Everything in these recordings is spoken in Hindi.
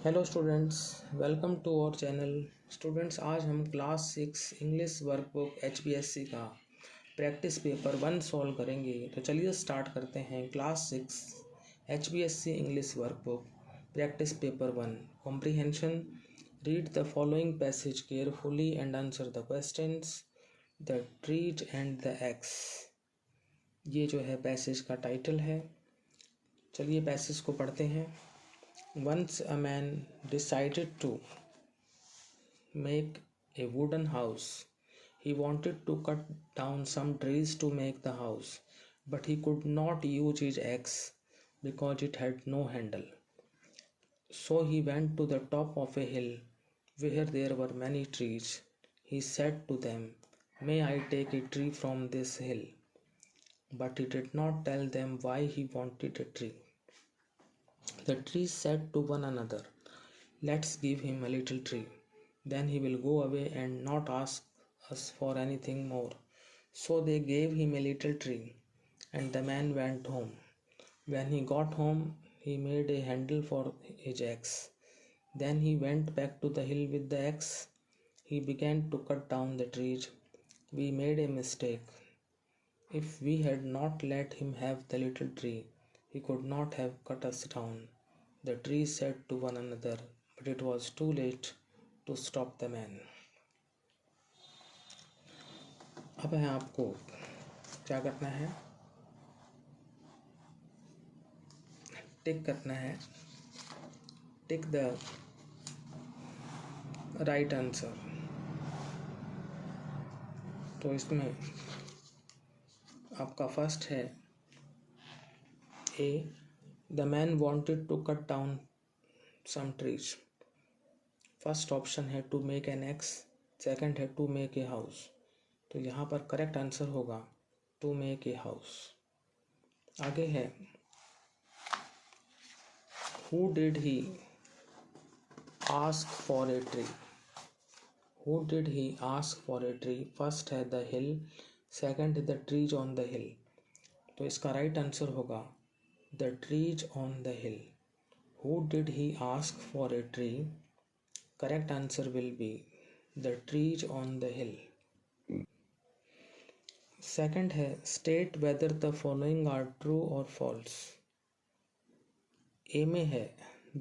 Hello students, welcome to our channel. Students, आज हम क्लास 6 इंग्लिश वर्कबुक HPSC का प्रैक्टिस पेपर 1 सॉल्व करेंगे। तो चलिए स्टार्ट करते हैं। Class 6 HPSC English workbook practice paper 1 comprehension. Read the following passage carefully and answer the questions. The trees and the axe, ये जो है पैसेज का टाइटल है। चलिए पैसेज को पढ़ते हैं। Once a man decided to make a wooden house. He wanted to cut down some trees to make the house, but he could not use his axe because it had no handle. So he went to the top of a hill where there were many trees. He said to them, "May I take a tree from this hill?" But he did not tell them why he wanted a tree. The trees said to one another, "Let's give him a little tree. Then he will go away and not ask us for anything more." So they gave him a little tree, and the man went home. When he got home, he made a handle for his axe. Then he went back to the hill with the axe. He began to cut down the trees. We made a mistake. If we had not let him have the little tree, he could not have cut us down. The trees said to one another, but it was too late to stop the man. अब है आपको क्या करना है, टिक करना है, टिक द राइट आंसर। तो इसमें आपका फर्स्ट है A, the man wanted to cut down some trees. First option है to make an axe, second है टू मेक ए हाउस। तो यहाँ पर करेक्ट आंसर होगा टू मेक ए हाउस। आगे है who did he ask for a tree. Who did he ask for a tree. First है द हिल, सेकंड है the trees on the hill. तो इसका राइट आंसर होगा the trees on the hill. Who did he ask for a tree? Correct answer will be the trees on the hill. Second है state whether the following are true or false. A में है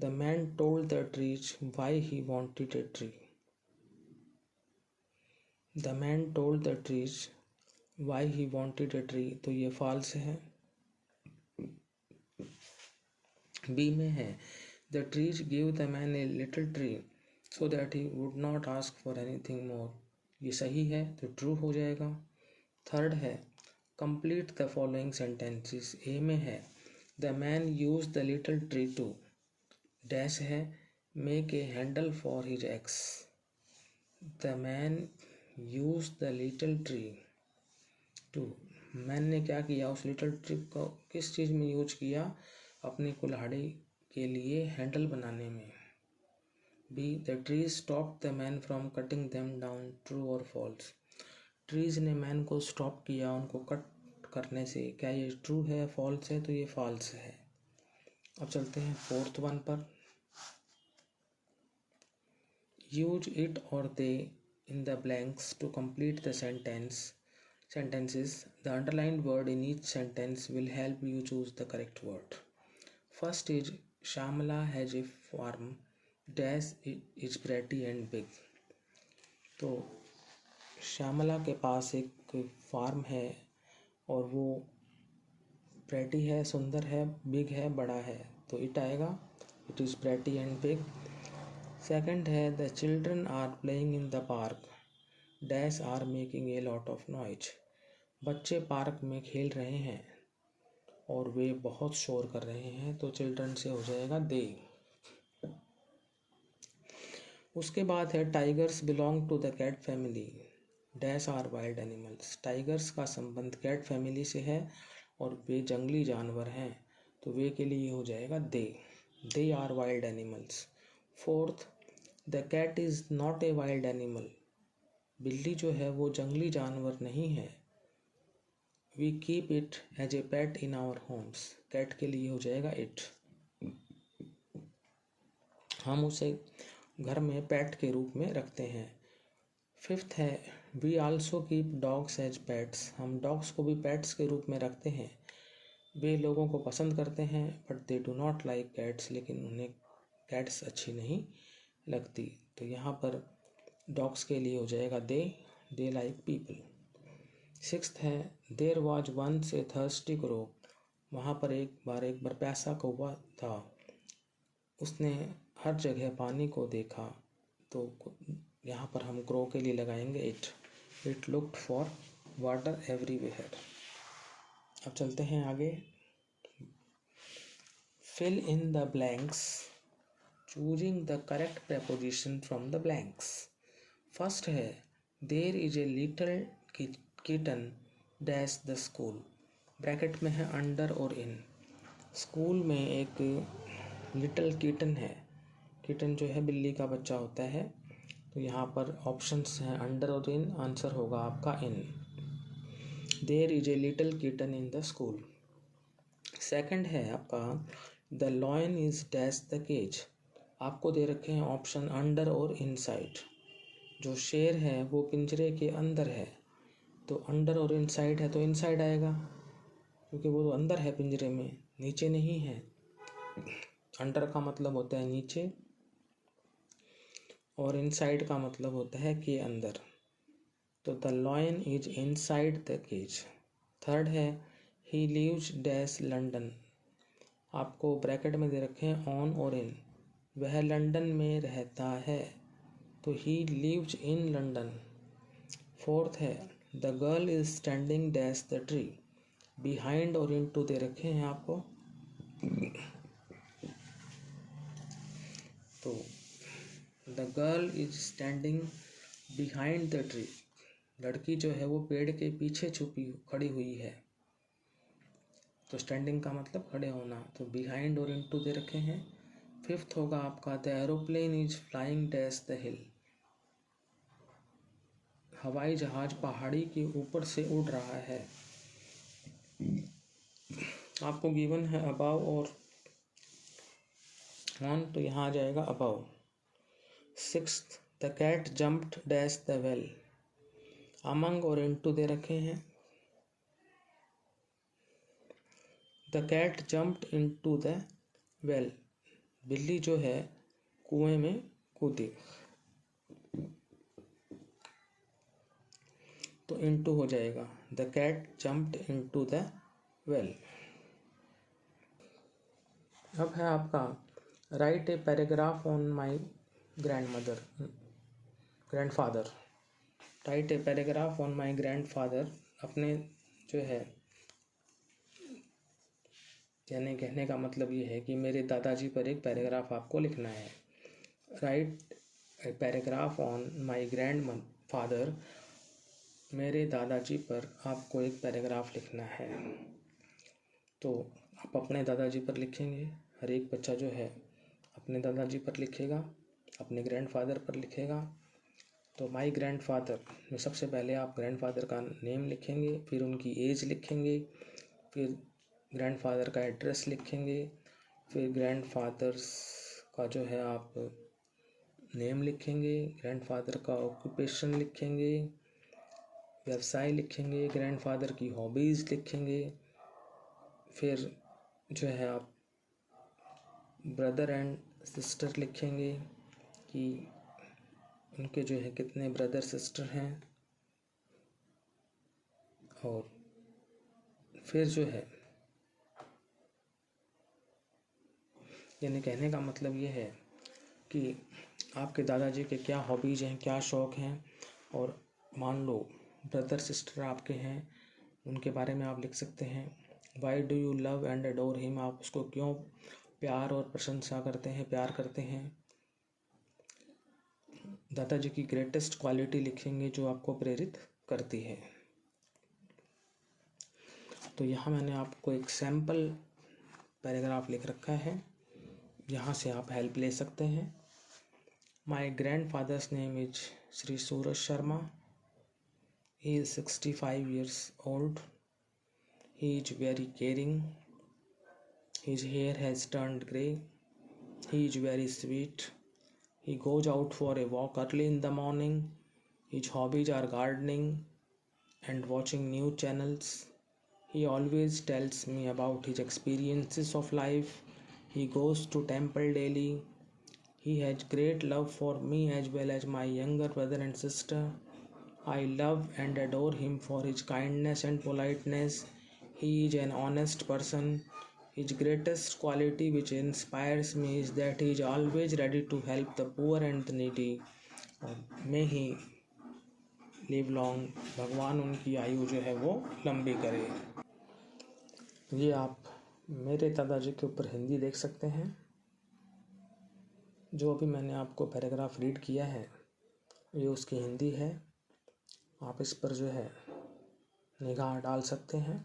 the man told the trees why he wanted a tree. The man told the trees why he wanted a tree, तो ये false है। B में है the trees gave the man a little tree so that he would not ask for anything more, ये सही है तो true हो जाएगा। थर्ड है complete the following sentences. A में है the man used the little tree to dash है make a handle for his axe. The man used the little tree to, man ने क्या किया, उस लिटिल ट्री को किस चीज़ में यूज किया, अपनी कुल्हाड़ी के लिए हैंडल बनाने में। Be the trees stop the man from cutting them down, true और फॉल्स। ट्रीज ने मैन को स्टॉप किया उनको कट करने से, क्या ये ट्रू है फॉल्स है? तो ये फॉल्स है। अब चलते हैं फोर्थ वन पर। यूज इट और दे in the blanks to complete the sentences. The underlined word in each sentence will help you choose the correct word. First is Shamala has a farm dash is pretty and big. तो श्यामला के पास एक फार्म है और वो प्रेटी है, सुंदर है, बिग है, बड़ा है, तो इट आएगा, it is pretty and big. Second है the children are playing in the park dash are making a lot of noise. बच्चे पार्क में खेल रहे हैं और वे बहुत शोर कर रहे हैं, तो चिल्ड्रन से हो जाएगा दे। उसके बाद है tigers belong to the cat family dash are wild animals. Tigers का संबंध कैट फैमिली से है और वे जंगली जानवर हैं, तो वे के लिए हो जाएगा they are wild animals. Fourth the cat is not a wild animal. बिल्ली जो है वो जंगली जानवर नहीं है। We keep it as a pet in our homes. Cat के लिए हो जाएगा इट। हम उसे घर में पेट के रूप में रखते हैं। फिफ्थ है we also keep dogs as pets, हम डॉग्स को भी पेट्स के रूप में रखते हैं। वे लोगों को पसंद करते हैं but they do not like cats, लेकिन उन्हें कैट्स अच्छी नहीं लगती। तो यहाँ पर डॉग्स के लिए हो जाएगा दे लाइक पीपल। सिक्स्थ है there was once a thirsty crow, वहाँ पर एक बार प्यासा कौवा था, उसने हर जगह पानी को देखा। तो यहाँ पर हम क्रो के लिए लगाएंगे it looked for water everywhere. अब चलते हैं आगे। Fill in the blanks, choosing the correct preposition from the blanks. First है there is a little kitten dash the school, bracket में है अंडर और इन। स्कूल में एक लिटिल किटन है, किटन जो है बिल्ली का बच्चा होता है। तो यहाँ पर ऑप्शंस हैं अंडर और इन, आंसर होगा आपका in. There is a little kitten in the school. Second है आपका the lion is dash the cage, आपको दे रखे हैं ऑप्शन अंडर और इनसाइड। जो शेर है वो पिंजरे के अंदर है, तो अंडर और इनसाइड है तो इनसाइड आएगा, क्योंकि वो तो अंदर है पिंजरे में, नीचे नहीं है। अंडर का मतलब होता है नीचे और इनसाइड का मतलब होता है के अंदर। तो the lion is inside the cage. Third है ही लिव्स डैश लंदन, आपको ब्रैकेट में दे रखे हैं ऑन और इन, वह लंदन में रहता है, तो he lives in London. Fourth है the girl is standing dash the tree, behind और इनटू दे रखे हैं आपको। तो the girl is standing behind the tree, लड़की जो है वो पेड़ के पीछे खड़ी हुई है। तो स्टैंडिंग का मतलब खड़े होना, तो बिहाइंड और इनटू दे रखे हैं। फिफ्थ होगा आपका the aeroplane is flying dash the हिल, हवाई जहाज पहाड़ी के ऊपर से उड़ रहा है। आपको गिवन है अबाव और ऑन, तो यहाँ आ जाएगा above. Sixth the cat jumped dash the well, among और इनटू दे रखे हैं। The cat jumped into the well, बिल्ली जो है कुएं में कूदी, तो इनटू हो जाएगा the cat jumped into the well. अब है आपका write a paragraph on my grandfather. Write a paragraph on my grandfather, अपने जो है यानी कहने का मतलब ये है कि मेरे दादाजी पर एक पैराग्राफ आपको लिखना है। Right a paragraph on my grandfather, मेरे दादाजी पर आपको एक पैराग्राफ लिखना है। तो आप अपने दादाजी पर लिखेंगे, हर एक बच्चा जो है अपने दादाजी पर लिखेगा, अपने ग्रैंडफादर पर लिखेगा। तो माई ग्रैंडफादर में सबसे पहले आप ग्रैंडफादर का नेम लिखेंगे, फिर उनकी एज लिखेंगे, फिर ग्रैंडफादर का एड्रेस लिखेंगे, फिर ग्रैंडफादर्स का जो है आप नेम लिखेंगे, ग्रैंडफादर का ऑक्यूपेशन लिखेंगे, व्यवसाय लिखेंगे, ग्रैंडफादर की हॉबीज़ लिखेंगे, फिर जो है आप ब्रदर एंड सिस्टर लिखेंगे कि उनके जो है कितने ब्रदर सिस्टर हैं, और फिर जो है यानी कहने का मतलब ये है कि आपके दादाजी के क्या हॉबीज़ हैं, क्या शौक़ हैं, और मान लो ब्रदर सिस्टर आपके हैं, उनके बारे में आप लिख सकते हैं। Why do you love and adore him, आप उसको क्यों प्यार और प्रशंसा करते हैं, प्यार करते हैं। दादाजी की ग्रेटेस्ट क्वालिटी लिखेंगे जो आपको प्रेरित करती है। तो यहाँ मैंने आपको एक सैम्पल पैराग्राफ लिख रखा है, यहाँ से आप हेल्प ले सकते हैं। My grandfather's name is Shri Suraj Sharma, he is 65 years old, he is very caring, his hair has turned grey, He is very sweet. He goes out for a walk early in the morning. His hobbies are gardening and watching new channels. He always tells me about his experiences of life. He goes to temple daily. He has great love for me as well as my younger brother and sister. I love and adore him for his kindness and politeness. He is an honest person. His greatest quality which inspires me is that he is always ready to help the poor and the needy. May he live long, भगवान उनकी आयु जो है वो लंबी करे। ये आप मेरे दादाजी के ऊपर हिंदी देख सकते हैं। जो अभी मैंने आपको पैराग्राफ रीड किया है ये उसकी हिंदी है। आप इस पर जो है निगाह डाल सकते हैं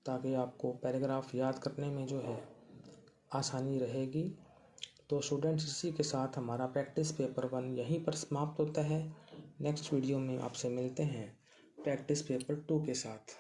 ताकि आपको पैराग्राफ याद करने में जो है आसानी रहेगी। तो स्टूडेंट्स, इसी के साथ हमारा प्रैक्टिस पेपर 1 यहीं पर समाप्त होता है। नेक्स्ट वीडियो में आपसे मिलते हैं प्रैक्टिस पेपर 2 के साथ।